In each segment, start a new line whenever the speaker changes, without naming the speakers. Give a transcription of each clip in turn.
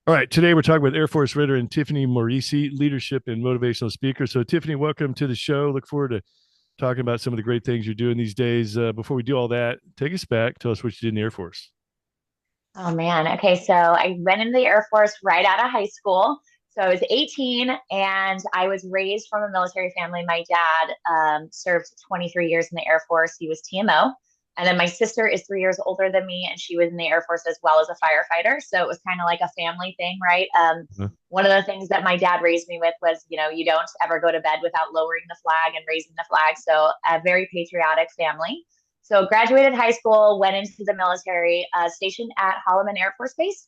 All right, today we're talking with Air Force veteran Tiffany Morice, leadership and motivational speaker. So, Tiffany, welcome to the show. Look forward to talking about some of the great things you're doing these days. Before we do all that, take us back. Tell us what you did in the Air Force.
Oh man. Okay. So I went into the Air Force right out of high school. So I was 18 and I was raised from a military family. My dad served 23 years in the Air Force. He was TMO. And then my sister is 3 years older than me and she was in the Air Force as well as a firefighter. So it was kind of like a family thing, right?
Uh,
One of the things that my dad raised me with was, you don't ever go to bed without lowering the flag and raising the flag. So a very patriotic family. So graduated high school, went into the military, stationed at Holloman Air Force Base,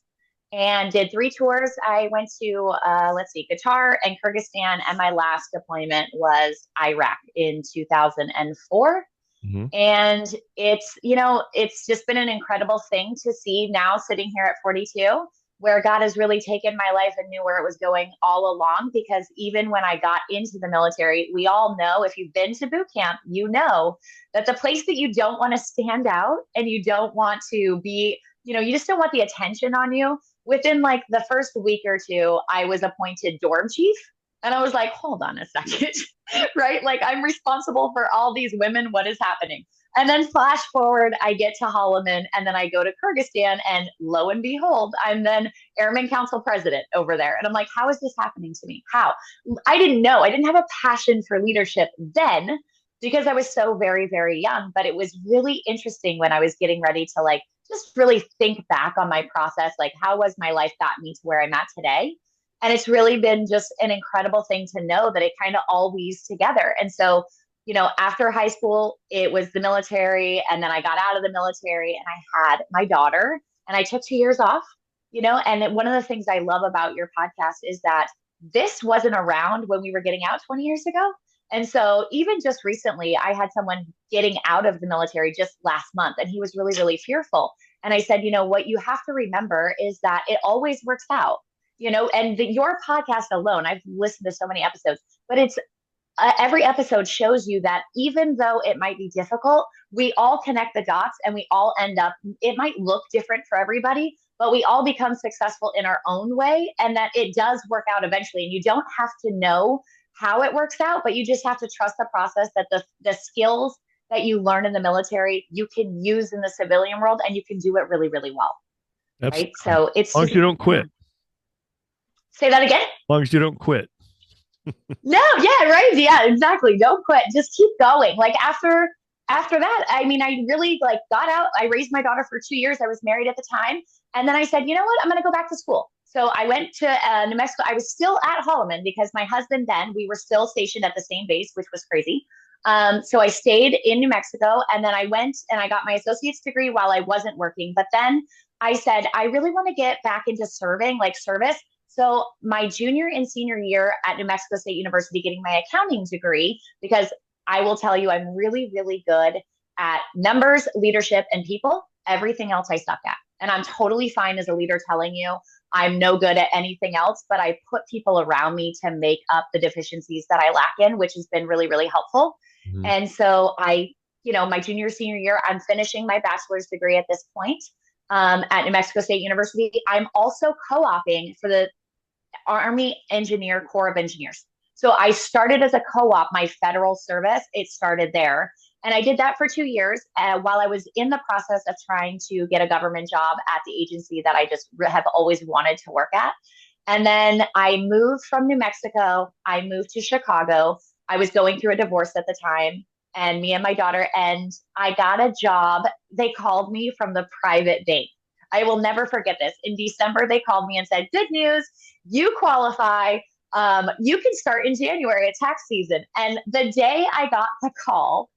and did 3 tours. I went to, let's see, Qatar and Kyrgyzstan, and my last deployment was Iraq in 2004.
mhm.
And it's just been an incredible thing to see now sitting here at 42, where God has really taken my life and knew where it was going all along. Because even when I got into the military, we all know if you've been to boot camp, you know that the place that you don't want to stand out and you don't want to be, you just don't want the attention on you. Within like the first week or two, I was appointed dorm chief. And I was like, hold on a second. Right? Like I'm responsible for all these women. What is happening? And then flash forward, I get to Holloman and then I go to Kyrgyzstan and lo and behold, I'm then Airman Council president over there. And I'm like, how is this happening to me? How? I didn't know. I didn't have a passion for leadership then because I was so very, very young. But it was really interesting when I was getting ready to like just really think back on my process. Like, how was my life got me to where I'm at today? And it's really been just an incredible thing to know that it kind of all weaves together. And so, after high school, it was the military. And then I got out of the military and I had my daughter and I took 2 years off, and one of the things I love about your podcast is that this wasn't around when we were getting out 20 years ago. And so even just recently, I had someone getting out of the military just last month and he was really, really fearful. And I said, what you have to remember is that it always works out, and your podcast alone, I've listened to so many episodes, but it's every episode shows you that even though it might be difficult, we all connect the dots and we all end up, it might look different for everybody, but we all become successful in our own way and that it does work out eventually. And you don't have to know how it works out, but you just have to trust the process that the skills that you learn in the military, you can use in the civilian world and you can do it really, really well. Right.
Absolutely.
So
As
it's
long as
just,
you don't
yeah.
quit. As
Say that again.
long as you don't quit.
No, yeah, right. Yeah, exactly. Don't quit. Just keep going. Like after that, I mean, I really like got out. I raised my daughter for 2 years. I was married at the time. And then I said, you know what? I'm going to go back to school. So I went to New Mexico. I was still at Holloman because my husband then, we were still stationed at the same base, which was crazy. So I stayed in New Mexico and then I went and I got my associate's degree while I wasn't working. But then I said, I really want to get back into serving, like service. So my junior and senior year at New Mexico State University, getting my accounting degree, because I will tell you, I'm really, really good at numbers, leadership, and people. Everything else I suck at. And I'm totally fine as a leader telling you I'm no good at anything else, but I put people around me to make up the deficiencies that I lack in, which has been really, really helpful.
Mhm.
And so my junior, senior year, I'm finishing my bachelor's degree at this point at New Mexico State University. I'm also co-oping for the Army Engineer Corps of Engineers. So I started as a co-op, my federal service. It started there. And I did that for 2 years while I was in the process of trying to get a government job at the agency that I just have always wanted to work at. And then I moved from New Mexico. I moved to Chicago. I was going through a divorce at the time, and me and my daughter, and I got a job. They called me from the private bank. I will never forget this. In December, they called me and said, good news, you qualify. You can start in January at tax season. And the day I got the call,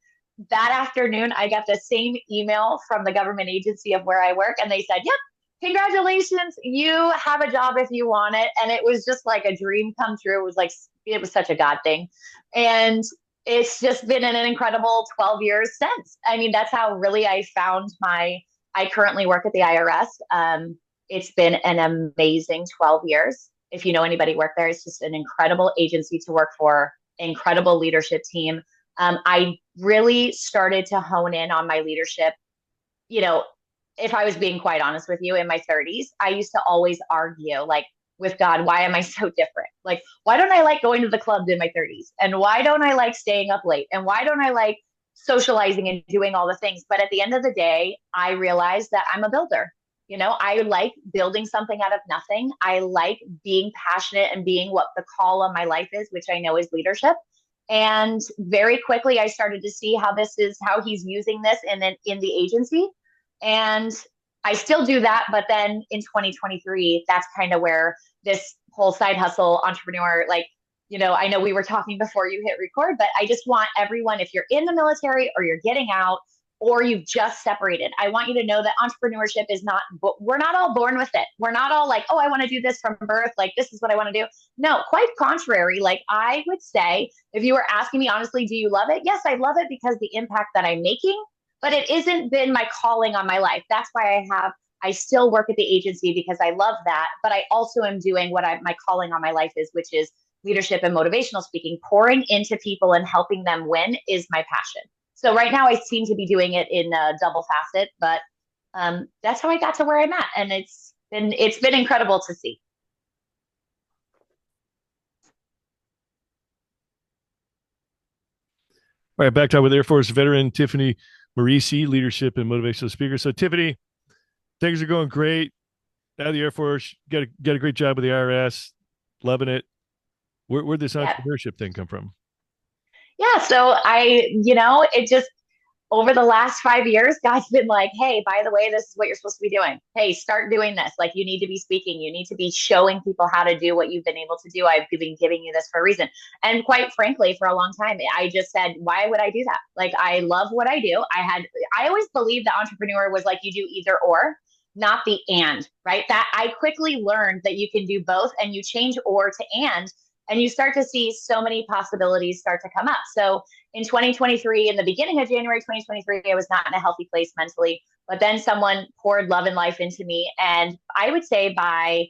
that afternoon, I got the same email from the government agency of where I work. And they said, yep, congratulations. You have a job if you want it. And it was just like a dream come true. It was like, it was such a God thing. And it's just been an incredible 12 years since. I mean, that's how really I currently work at the IRS. It's been an amazing 12 years. If you know anybody work there, it's just an incredible agency to work for, incredible leadership team. I really started to hone in on my leadership, you know, if I was being quite honest with you, in my 30s, I used to always argue like with God, why am I so different? Like, why don't I like going to the clubs in my 30s? And why don't I like staying up late? And why don't I like socializing and doing all the things? But at the end of the day, I realized that I'm a builder. You know, I like building something out of nothing. I like being passionate and being what the call on my life is, which I know is leadership. And very quickly, I started to see how this is how he's using this in the agency. And I still do that. But then in 2023, that's kind of where this whole side hustle entrepreneur, like, you know, I know we were talking before you hit record, but I just want everyone, if you're in the military or you're getting out, or you've just separated, I want you to know that entrepreneurship is not, we're not all born with it. We're not all like, oh, I want to do this from birth. Like, this is what I want to do. No, quite contrary. Like, I would say, if you were asking me honestly, do you love it? Yes, I love it because the impact that I'm making, but it isn't been my calling on my life. That's why I still work at the agency because I love that. But I also am doing what my calling on my life is, which is leadership and motivational speaking. Pouring into people and helping them win is my passion. So right now I seem to be doing it in a double facet, but that's how I got to where I'm at, and it's been incredible to see.
All right, back to with Air Force veteran Tiffany Morice, leadership and motivational speaker. So, Tiffany, things are going great. Out of the Air Force, got a great job with the IRS, loving it. Where'd this
Yeah.
entrepreneurship thing come from?
Yeah. So it just over the last 5 years, God's been like, hey, by the way, this is what you're supposed to be doing. Hey, start doing this. Like, you need to be speaking. You need to be showing people how to do what you've been able to do. I've been giving you this for a reason. And quite frankly, for a long time, I just said, why would I do that? Like, I love what I do. I always believed that entrepreneur was like you do either or, not the and, right? That I quickly learned that you can do both, and you change or to and you start to see so many possibilities start to come up. So in 2023, in the beginning of January 2023, I was not in a healthy place mentally, but then someone poured love and life into me. And I would say by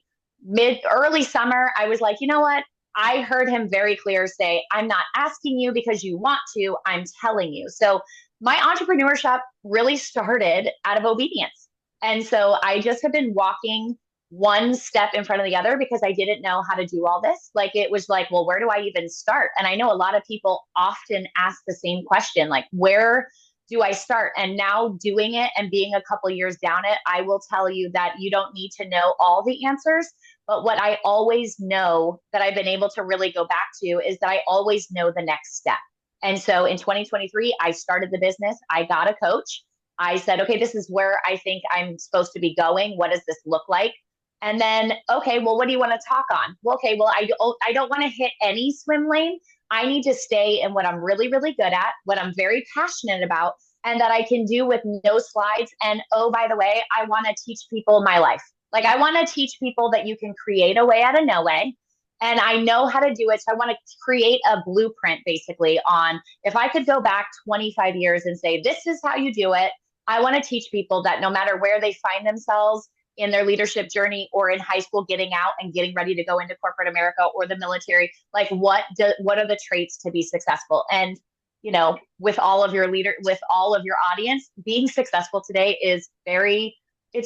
early summer, I was like, you know what? I heard him very clear say, I'm not asking you because you want to, I'm telling you. So my entrepreneurship really started out of obedience. And so I just have been walking one step in front of the other because I didn't know how to do all this. Like, it was like, well, where do I even start? And I know a lot of people often ask the same question, like, where do I start? And now doing it and being a couple years down it, I will tell you that you don't need to know all the answers. But what I always know that I've been able to really go back to is that I always know the next step. And so in 2023, I started the business. I got a coach. I said, okay, this is where I think I'm supposed to be going. What does this look like? And then, okay, well, what do you want to talk on? Well, okay, well, I don't want to hit any swim lane. I need to stay in what I'm really, really good at, what I'm very passionate about, and that I can do with no slides. And oh, by the way, I want to teach people my life. Like, I want to teach people that you can create a way out of no way. And I know how to do it. So I want to create a blueprint basically on if I could go back 25 years and say, this is how you do it. I want to teach people that no matter where they find themselves in their leadership journey or in high school, getting out and getting ready to go into corporate America or the military, like what are the traits to be successful? And, you know, with all of your audience, being successful today it's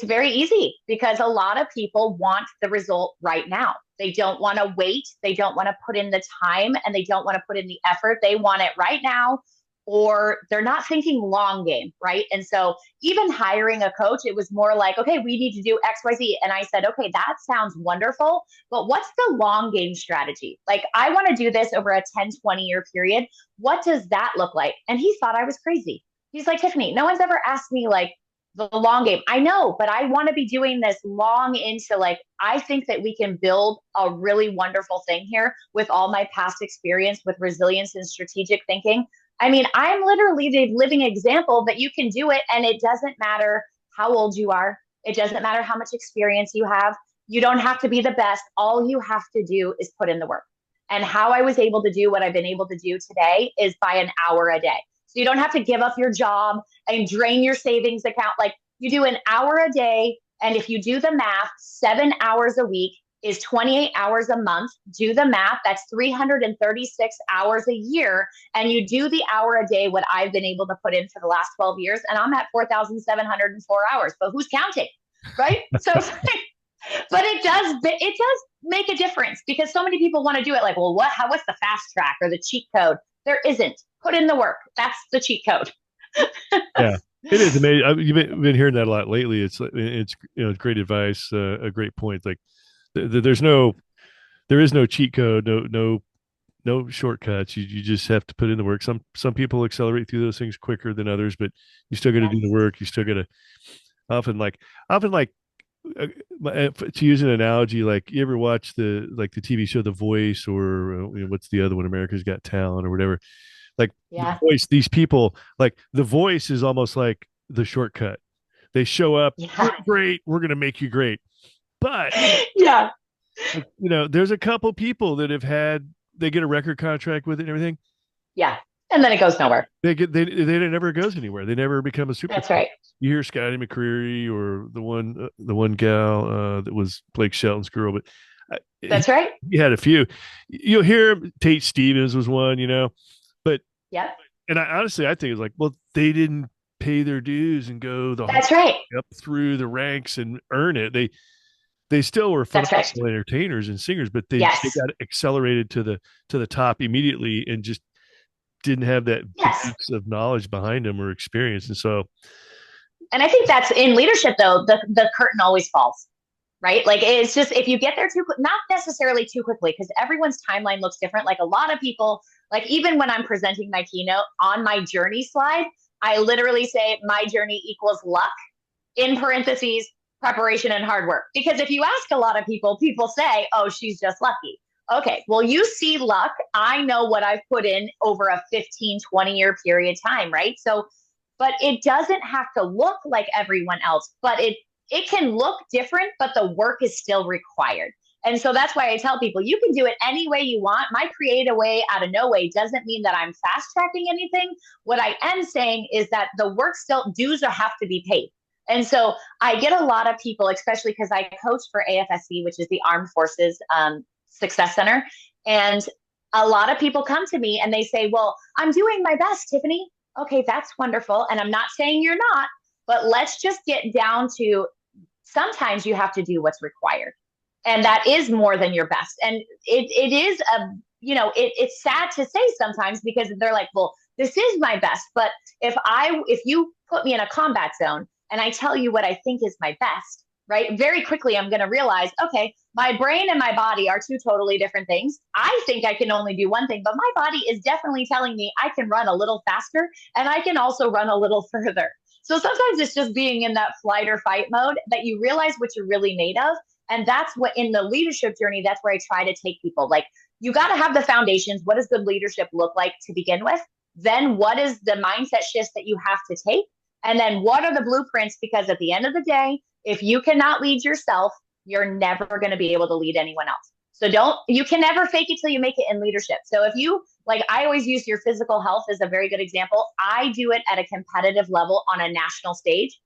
very easy because a lot of people want the result right now. They don't want to wait. They don't want to put in the time, and they don't want to put in the effort. They want it right now, or they're not thinking long game, right? And so even hiring a coach, it was more like, okay, we need to do XYZ. And I said, okay, that sounds wonderful, but what's the long game strategy? Like, I want to do this over a 10, 20-year period. What does that look like? And he thought I was crazy. He's like, Tiffany, no one's ever asked me like the long game. I know, but I want to be doing this long into like, I think that we can build a really wonderful thing here with all my past experience with resilience and strategic thinking. I mean, I'm literally the living example that you can do it, and it doesn't matter how old you are. It doesn't matter how much experience you have. You don't have to be the best. All you have to do is put in the work. And how I was able to do what I've been able to do today is by an hour a day. So you don't have to give up your job and drain your savings account. Like, you do an hour a day. And if you do the math, 7 hours a week is 28 hours a month. Do the math. That's 336 hours a year. And you do the hour a day, what I've been able to put in for the last 12 years. And I'm at 4,704 hours. But who's counting? Right? So, but it does make a difference because so many people want to do it like, well, what's the fast track or the cheat code? There isn't. Put in the work. That's the cheat code.
Yeah, it is amazing. You've been hearing that a lot lately. It's great advice, a great point. Like there is no cheat code, no shortcuts. You just have to put in the work. Some people accelerate through those things quicker than others, but you still got to do the
Yes.
work. You still got to often like uh, to use an analogy, like you ever watch the TV show The Voice, or what's the other one, America's Got Talent or whatever. Like The
Yeah.
Voice, these people, like The Voice is almost like the shortcut. They show up, we're
Yeah.
great, we're going to make you great. But
Yeah.
like, there's a couple people that they get a record contract with it and everything.
Yeah. And then it goes nowhere.
They never goes anywhere. They never become a super.
That's right.
You hear Scotty McCreery or the one gal that was Blake Shelton's girl, but
That's right.
he had a few. You'll hear Tate Stevens was one, but
Yep.
and I think it's like, well, they didn't pay their dues and go the whole
That's right.
up through the ranks and earn it. They still were
That's right.
phenomenal entertainers and singers, but they
Yes.
got accelerated to the top immediately and just didn't have that
Yes.
base of knowledge behind them or experience. And so,
And I think that's in leadership though, the curtain always falls, right? Like it's just if you get there too quick, not necessarily too quickly, because everyone's timeline looks different. Like a lot of people, like even when I'm presenting my keynote on my journey slide, I literally say my journey equals luck in parentheses, preparation and hard work. Because if you ask a lot of people, people say, oh, she's just lucky. Okay, well, you see luck. I know what I've put in over a 15, 20-year period of time, right? So, but it doesn't have to look like everyone else, but it can look different, but the work is still required. And so that's why I tell people you can do it any way you want. My create a way out of no way doesn't mean that I'm fast tracking anything. What I am saying is that the work still dues have to be paid. And so I get a lot of people, especially because I coach for AFSC, which is the Armed Forces Success Center. And a lot of people come to me and they say, well, I'm doing my best, Tiffany. Okay, that's wonderful. And I'm not saying you're not, but let's just get down to sometimes you have to do what's required. And that is more than your best. And it is it's sad to say sometimes because they're like, well, this is my best. But if you put me in a combat zone and I tell you what I think is my best, right? Very quickly, I'm going to realize, okay, my brain and my body are two totally different things. I think I can only do one thing, but my body is definitely telling me I can run a little faster and I can also run a little further. So sometimes it's just being in that flight or fight mode that you realize what you're really made of. And that's what in the leadership journey, that's where I try to take people. Like you got to have the foundations. What does good leadership look like to begin with? Then what is the mindset shifts that you have to take? And then what are the blueprints? Because at the end of the day, if you cannot lead yourself, you're never going to be able to lead anyone else. So you can never fake it till you make it in leadership. So if you, like I always use your physical health as a very good example. I do it at a competitive level on a national stage.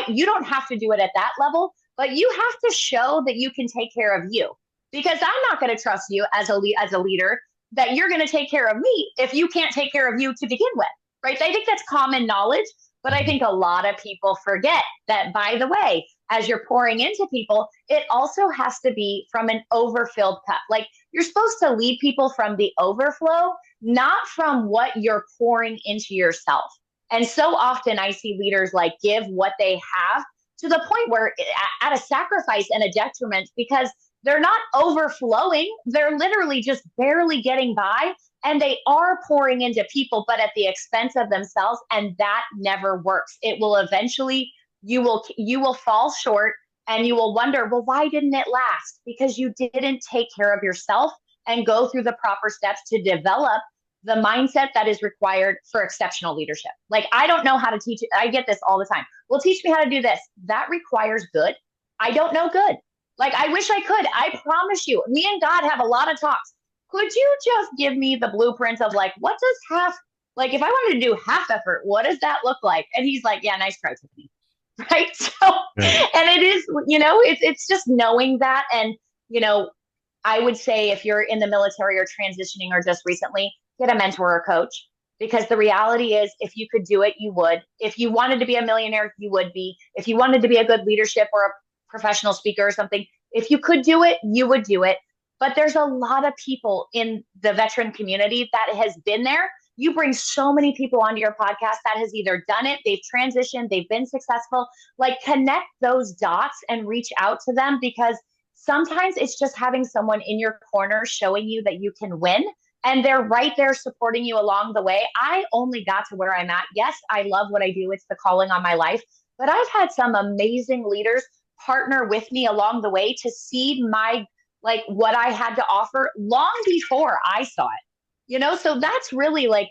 You don't have to do it at that level, but you have to show that you can take care of you because I'm not going to trust you as a leader that you're going to take care of me if you can't take care of you to begin with, right? I think that's common knowledge, but I think a lot of people forget that, by the way, as you're pouring into people, it also has to be from an overfilled cup. Like you're supposed to lead people from the overflow, not from what you're pouring into yourself. And so often I see leaders like give what they have to the point where at a sacrifice and a detriment because they're not overflowing. They're literally just barely getting by and they are pouring into people, but at the expense of themselves. And that never works. It will eventually, you will fall short and you will wonder, well, why didn't it last? Because you didn't take care of yourself and go through the proper steps to develop the mindset that is required for exceptional leadership. Like, I don't know how to teach it. I get this all the time. Well, teach me how to do this. That requires good. I don't know good. Like, I wish I could. I promise you, me and God have a lot of talks. Could you just give me the blueprint of like, what does like, if I wanted to do half effort, what does that look like? And he's like, yeah, nice try, Tiffany. Right. So,
yeah.
and it is, it's just knowing that. And you know, I would say if you're in the military or transitioning or just recently, get a mentor or coach. Because the reality is, if you could do it, you would. If you wanted to be a millionaire, you would be. If you wanted to be a good leadership or a professional speaker or something, if you could do it, you would do it. But there's a lot of people in the veteran community that has been there. You bring so many people onto your podcast that has either done it, they've transitioned, they've been successful. Like, connect those dots and reach out to them, because sometimes it's just having someone in your corner showing you that you can win, and they're right there supporting you along the way. I only got to where I'm at. Yes, I love what I do. It's the calling on my life, but I've had some amazing leaders partner with me along the way to see my, like, what I had to offer long before I saw it. So that's really like,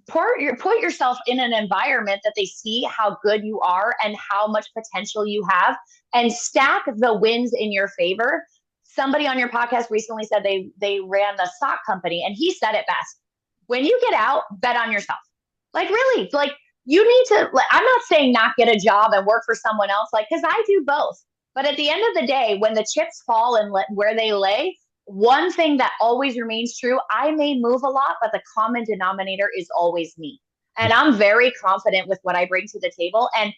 put yourself in an environment that they see how good you are and how much potential you have, and stack the wins in your favor. Somebody on your podcast recently said they ran the sock company, and he said it best: when you get out, bet on yourself. Like, really, like, you need to, like, I'm not saying not get a job and work for someone else, like, because I do both. But at the end of the day, when the chips fall and where they lay, one thing that always remains true: I may move a lot, but the common denominator is always me. And I'm very confident with what I bring to the table. And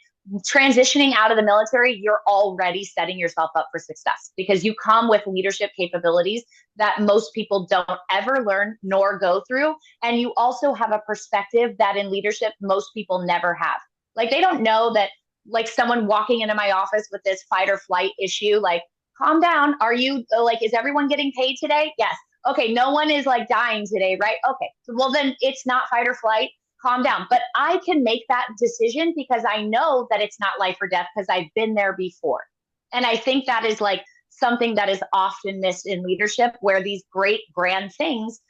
transitioning out of the military, you're already setting yourself up for success, because you come with leadership capabilities that most people don't ever learn nor go through. And you also have a perspective that in leadership, most people never have. Like, they don't know that, like, someone walking into my office with this fight or flight issue, like, calm down. Are you, like, is everyone getting paid today? Yes. Okay. No one is like dying today, right? Okay. So, well, then it's not fight or flight. Calm down. But I can make that decision because I know that it's not life or death, because I've been there before. And I think that is like something that is often missed in leadership, where these great grand things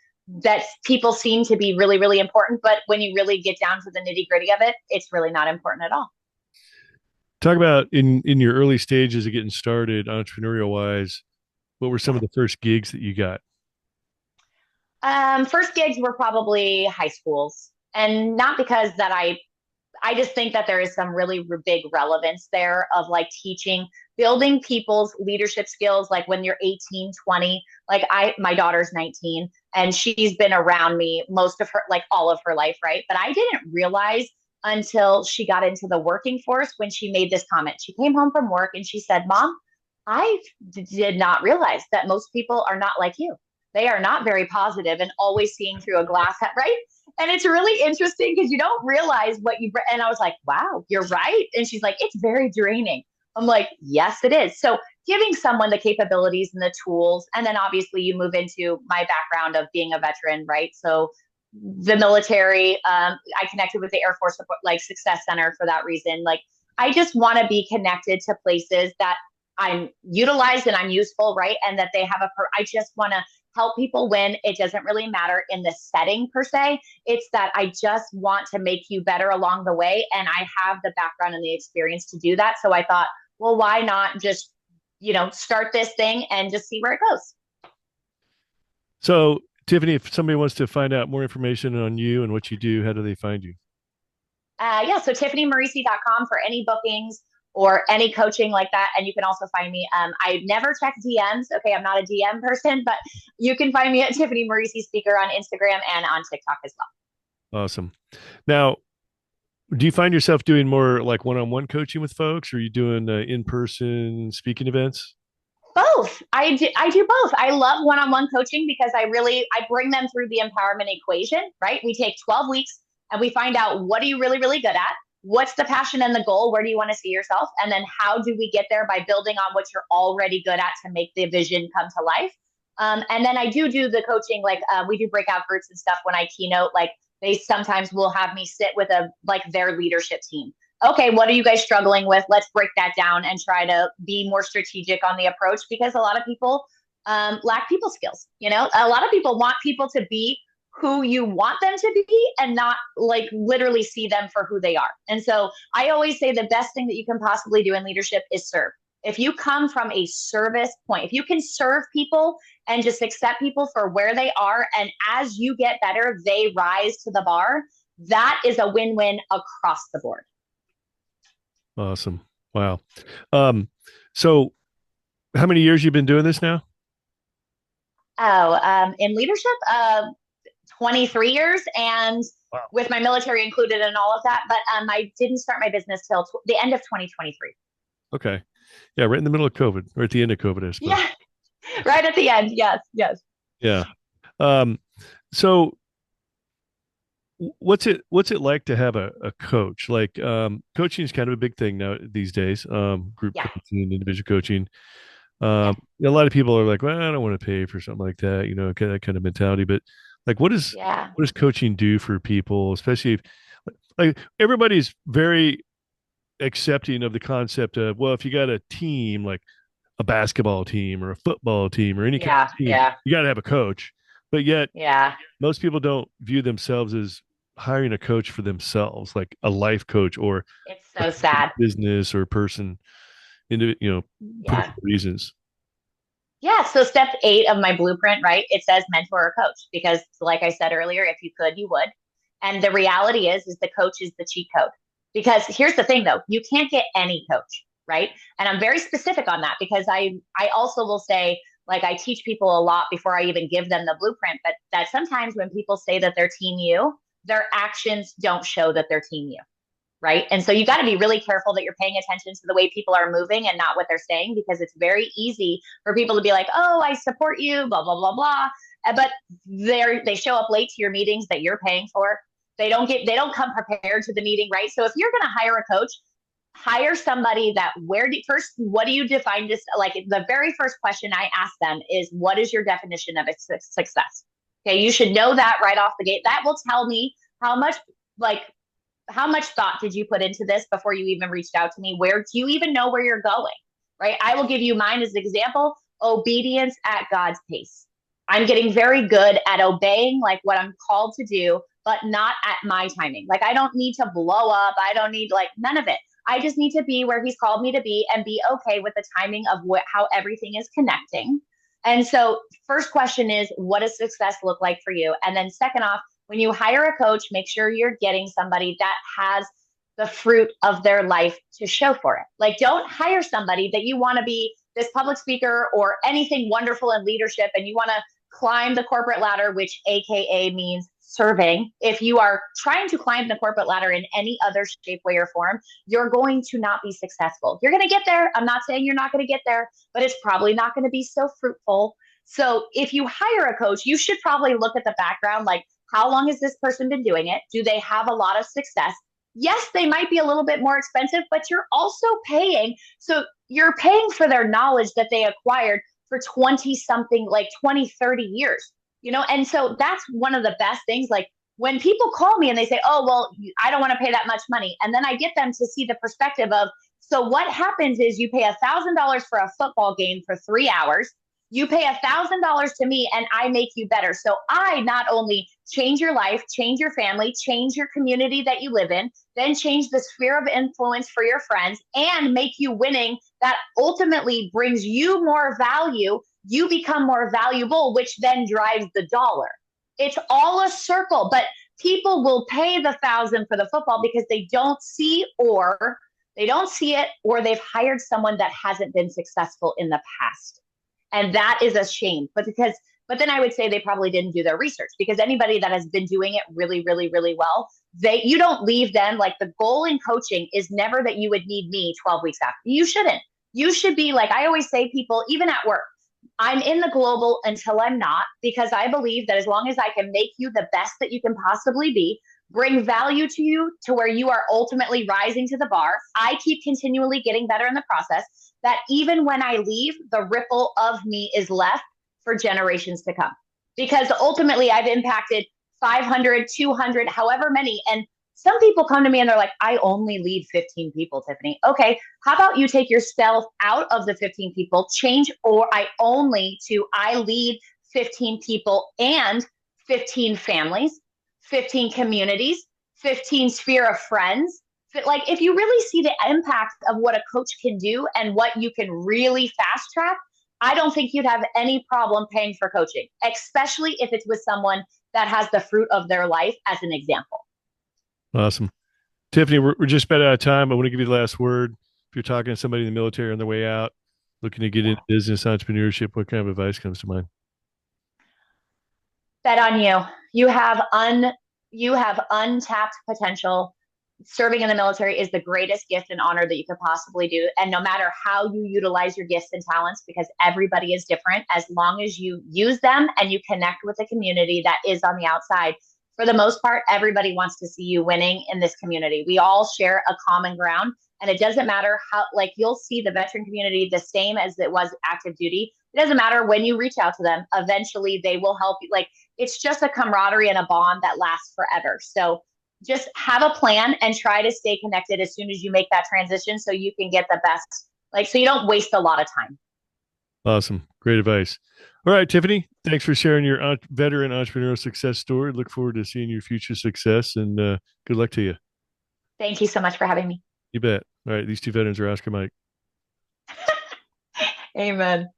that people seem to be really, really important. But when you really get down to the nitty gritty of it, it's really not important at all.
Talk about in your early stages of getting started, entrepreneurial wise. What were some of the first gigs that you got?
First gigs were probably high schools, and not because that I just think that there is some really big relevance there of like teaching, building people's leadership skills. Like, when you're 18, 20, like, my daughter's 19, and she's been around me most of her, like, all of her life. Right. But I didn't realize until she got into the working force, when she made this comment. She came home from work and she said, Mom, I did not realize that most people are not like you. They are not very positive and always seeing through a glass, right? And it's really interesting because you don't realize what you, and I was like, wow, you're right. And she's like, it's very draining. I'm like, yes, it is. So giving someone the capabilities and the tools, and then obviously you move into my background of being a veteran, right? So the military, I connected with the Air Force like Success Center for that reason. Like, I just want to be connected to places that I'm utilized and I'm useful, right? And that they have I just want to help people win. It doesn't really matter in the setting per se. It's that I just want to make you better along the way. And I have the background and the experience to do that. So I thought, well, why not just, start this thing and just see where it goes?
So, Tiffany, if somebody wants to find out more information on you and what you do, how do they find you?
Yeah, so TiffanyMorice.com for any bookings or any coaching like that. And you can also find me. I never check DMs. Okay, I'm not a DM person, but you can find me at Tiffany Morice Speaker on Instagram and on TikTok as well.
Awesome. Now, do you find yourself doing more like one-on-one coaching with folks, or are you doing in-person speaking events?
Both. I do both. I love one-on-one coaching because I bring them through the empowerment equation, right? We take 12 weeks and we find out, what are you really, really good at? What's the passion and the goal? Where do you want to see yourself? And then how do we get there by building on what you're already good at to make the vision come to life? And then I do the coaching, like, we do breakout groups and stuff when I keynote. Like, they sometimes will have me sit with their leadership team. Okay, what are you guys struggling with? Let's break that down and try to be more strategic on the approach, because a lot of people lack people skills. A lot of people want people to be who you want them to be and not like literally see them for who they are. And so I always say the best thing that you can possibly do in leadership is serve. If you come from a service point, if you can serve people and just accept people for where they are, and as you get better, they rise to the bar, that is a win-win across the board.
Awesome. Wow. Um, so how many years you been doing this now?
Oh, in leadership, 23 years, and
Wow.
with my military included and all of that. But I didn't start my business till the end of 2023.
Okay. Yeah, right in the middle of COVID, or at the end of COVID, I suppose.
Yeah, right at the end. Yes, yes.
Yeah. Um, so what's it like to have a coach? Like coaching is kind of a big thing now these days. Group
Yeah,
coaching, individual coaching.
yeah,
A lot of people are like, well, I don't want to pay for something like that, that kind of mentality. But like,
yeah,
what does coaching do for people, especially if like everybody's very accepting of the concept of, well, if you got a team like a basketball team or a football team or any kind
yeah,
of team,
yeah,
you got to have a coach. But yet,
yeah.
most people don't view themselves as hiring a coach for themselves, like a life coach or
It's
a
so sad.
business or person into,
Yeah.
personal reasons.
Yeah. So step 8 of my blueprint, right? It says mentor or coach because like I said earlier, if you could, you would. And the reality is the coach is the cheat code. Because here's the thing though, you can't get any coach, right? And I'm very specific on that because I also will say, like I teach people a lot before I even give them the blueprint, but that sometimes when people say that they're team you, their actions don't show that they're team you, right? And so you got to be really careful that you're paying attention to the way people are moving and not what they're saying, because it's very easy for people to be like, "Oh, I support you," blah blah blah blah, but they show up late to your meetings that you're paying for. They don't come prepared to the meeting, right? So if you're going to hire a coach, hire somebody that first, what do you define this? Like the very first question I ask them is, what is your definition of a success? Okay, you should know that right off the gate. That will tell me how much, like, how much thought did you put into this before you even reached out to me? Where do you even know where you're going? Right? I will give you mine as an example: obedience at God's pace. I'm getting very good at obeying like what I'm called to do, but not at my timing. Like I don't need to blow up. I don't need like none of it. I just need to be where he's called me to be and be okay with the timing of how everything is connecting. And so, first question is, what does success look like for you? And then, second off, when you hire a coach, make sure you're getting somebody that has the fruit of their life to show for it. Like, don't hire somebody that you want to be this public speaker or anything wonderful in leadership and you want to climb the corporate ladder, which AKA means serving. If you are trying to climb the corporate ladder in any other shape, way, or form, you're going to not be successful. You're going to get there. I'm not saying you're not going to get there, but it's probably not going to be so fruitful. So if you hire a coach, you should probably look at the background, like how long has this person been doing it? Do they have a lot of success? Yes, they might be a little bit more expensive, but you're also paying. So you're paying for their knowledge that they acquired for 20 something, like 20, 30 years, And so that's one of the best things. Like when people call me and they say, oh, well, I don't want to pay that much money. And then I get them to see the perspective of, so what happens is you pay $1,000 for a football game for 3 hours. You pay $1,000 to me and I make you better. So I not only change your life, change your family, change your community that you live in, then change the sphere of influence for your friends and make you winning. That ultimately brings you more value. You become more valuable, which then drives the dollar. It's all a circle, but people will pay the 1,000 for the football because they don't see it, or they've hired someone that hasn't been successful in the past. And that is a shame. But then I would say they probably didn't do their research, because anybody that has been doing it really, really, really well, you don't leave them. Like the goal in coaching is never that you would need me 12 weeks after. You shouldn't. You should be like, I always say, people, even at work, I'm in the global until I'm not, because I believe that as long as I can make you the best that you can possibly be, bring value to you to where you are ultimately rising to the bar, I keep continually getting better in the process, that even when I leave, the ripple of me is left for generations to come. Because ultimately I've impacted 500, 200, however many. And some people come to me and they're like, I only lead 15 people, Tiffany. Okay, how about you take yourself out of the 15 people, change, or I lead 15 people and 15 families, 15 communities, 15 sphere of friends. Like if you really see the impact of what a coach can do and what you can really fast track, I don't think you'd have any problem paying for coaching, especially if it's with someone that has the fruit of their life as an example.
Awesome. Tiffany, we're just about out of time. I want to give you the last word. If you're talking to somebody in the military on their way out, looking to get into
Yeah.
business, entrepreneurship, what kind of advice comes to mind?
Bet on you. You have untapped potential. Serving in the military is the greatest gift and honor that you could possibly do. And no matter how you utilize your gifts and talents, because everybody is different, as long as you use them and you connect with the community that is on the outside, for the most part, everybody wants to see you winning in this community. We all share a common ground. And it doesn't matter how, like, you'll see the veteran community the same as it was active duty. It doesn't matter when you reach out to them, eventually they will help you. Like, it's just a camaraderie and a bond that lasts forever. So just have a plan and try to stay connected as soon as you make that transition so you can get the best, like, so you don't waste a lot of time.
Awesome. Great advice. All right, Tiffany, thanks for sharing your veteran entrepreneurial success story. Look forward to seeing your future success and good luck to you.
Thank you so much for having me.
You bet. All right, these two veterans are Oscar Mike.
Amen.